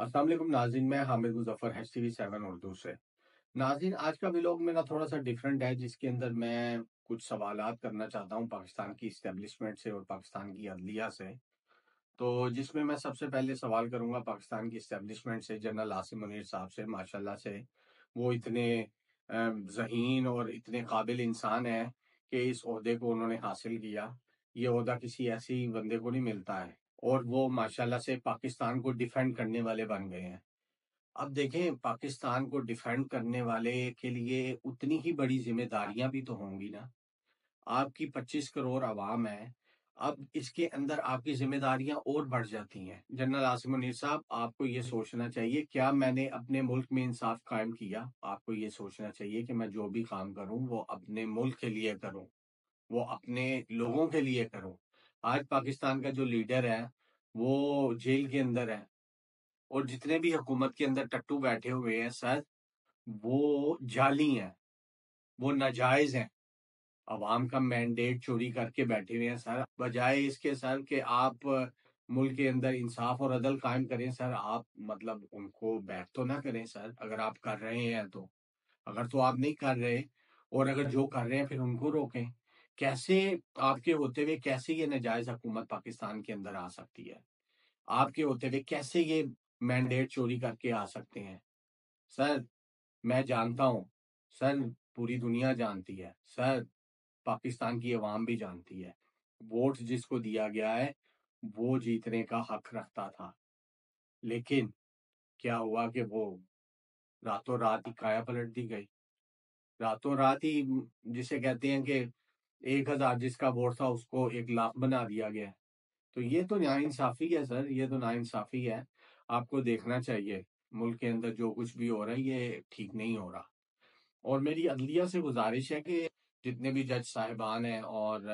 السلام علیکم ناظرین، میں حامد مظفر HTV7 اردو سے۔ ناظرین، آج کا ولاگ میرا تھوڑا سا ڈیفرنٹ ہے، جس کے اندر میں کچھ سوالات کرنا چاہتا ہوں پاکستان کی اسٹیبلشمنٹ سے اور پاکستان کی عدلیہ سے۔ تو جس میں سب سے پہلے سوال کروں گا پاکستان کی اسٹیبلشمنٹ سے، جنرل عاصم منیر صاحب سے۔ ماشاءاللہ سے وہ اتنے ذہین اور اتنے قابل انسان ہیں کہ اس عہدے کو انہوں نے حاصل کیا۔ یہ عہدہ کسی ایسی بندے کو نہیں ملتا ہے، اور وہ ماشاءاللہ سے پاکستان کو ڈیفینڈ کرنے والے بن گئے ہیں۔ اب دیکھیں، پاکستان کو ڈیفینڈ کرنے والے کے لیے اتنی ہی بڑی ذمہ داریاں بھی تو ہوں گی نا۔ آپ کی 25 کروڑ عوام ہے، اب اس کے اندر آپ کی ذمہ داریاں اور بڑھ جاتی ہیں۔ جنرل عاصم منیر صاحب، آپ کو یہ سوچنا چاہیے، کیا میں نے اپنے ملک میں انصاف قائم کیا؟ آپ کو یہ سوچنا چاہیے کہ میں جو بھی کام کروں وہ اپنے ملک کے لیے کروں، وہ اپنے لوگوں کے لیے کروں۔ آج پاکستان کا جو لیڈر ہے وہ جیل کے اندر ہے، اور جتنے بھی حکومت کے اندر ٹٹو بیٹھے ہوئے ہیں سر، وہ جعلی ہیں، وہ ناجائز ہیں، عوام کا مینڈیٹ چوری کر کے بیٹھے ہوئے ہیں سر۔ بجائے اس کے سر کہ آپ ملک کے اندر انصاف اور عدل قائم کریں سر، آپ مطلب ان کو بیک تو نہ کریں سر، اگر آپ کر رہے ہیں تو۔ اگر تو آپ نہیں کر رہے، اور اگر جو کر رہے ہیں پھر ان کو روکیں۔ کیسے آپ کے ہوتے ہوئے کیسے یہ ناجائز حکومت پاکستان کے اندر آ سکتی ہے؟ آپ کے ہوتے ہوئے کیسے یہ مینڈیٹ چوری کر کے آ سکتے ہیں؟ سر، میں جانتا ہوں سر، پوری دنیا جانتی ہے سر، پاکستان کی عوام بھی جانتی ہے، ووٹ جس کو دیا گیا ہے وہ جیتنے کا حق رکھتا تھا، لیکن کیا ہوا کہ وہ راتوں رات ہی کایا پلٹ دی گئی۔ راتوں رات ہی، جسے کہتے ہیں کہ 1,000 جس کا ووٹ تھا اس کو 1,00,000 بنا دیا گیا۔ تو یہ تو ناانصافی ہے سر، یہ تو ناانصافی ہے۔ آپ کو دیکھنا چاہیے ملک کے اندر جو کچھ بھی ہو رہا ہے یہ ٹھیک نہیں ہو رہا۔ اور میری عدلیہ سے گزارش ہے کہ جتنے بھی جج صاحبان ہیں اور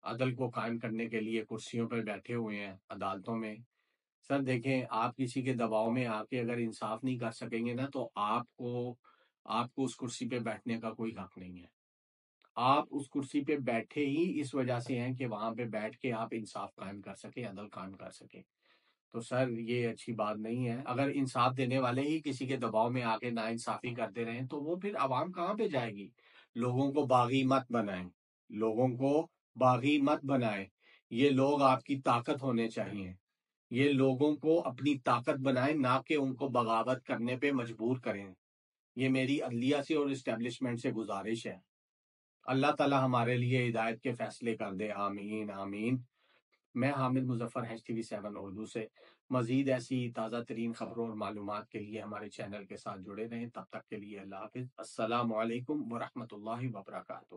عدل کو قائم کرنے کے لیے کرسیوں پر بیٹھے ہوئے ہیں عدالتوں میں، سر دیکھیں، آپ کسی کے دباؤ میں آ کے اگر انصاف نہیں کر سکیں گے نا، تو آپ کو اس کرسی پہ بیٹھنے کا کوئی حق نہیں ہے۔ آپ اس کرسی پہ بیٹھے ہی اس وجہ سے ہیں کہ وہاں پہ بیٹھ کے آپ انصاف قائم کر سکیں، عدل قائم کر سکیں۔ تو سر یہ اچھی بات نہیں ہے۔ اگر انصاف دینے والے ہی کسی کے دباؤ میں آ کے ناانصافی کرتے رہیں تو وہ پھر عوام کہاں پہ جائے گی؟ لوگوں کو باغی مت بنائیں، لوگوں کو باغی مت بنائیں۔ یہ لوگ آپ کی طاقت ہونے چاہیے، یہ لوگوں کو اپنی طاقت بنائیں، نہ کہ ان کو بغاوت کرنے پہ مجبور کریں۔ یہ میری عدلیہ سے اور اسٹیبلشمنٹ سے گزارش ہے۔ اللہ تعالی ہمارے لیے ہدایت کے فیصلے کر دے، آمین آمین۔ میں حامد مظفر HTV7 اردو سے۔ مزید ایسی تازہ ترین خبروں اور معلومات کے لیے ہمارے چینل کے ساتھ جڑے رہیں۔ تب تک کے لیے اللہ حافظ۔ السلام علیکم ورحمۃ اللہ وبرکاتہ۔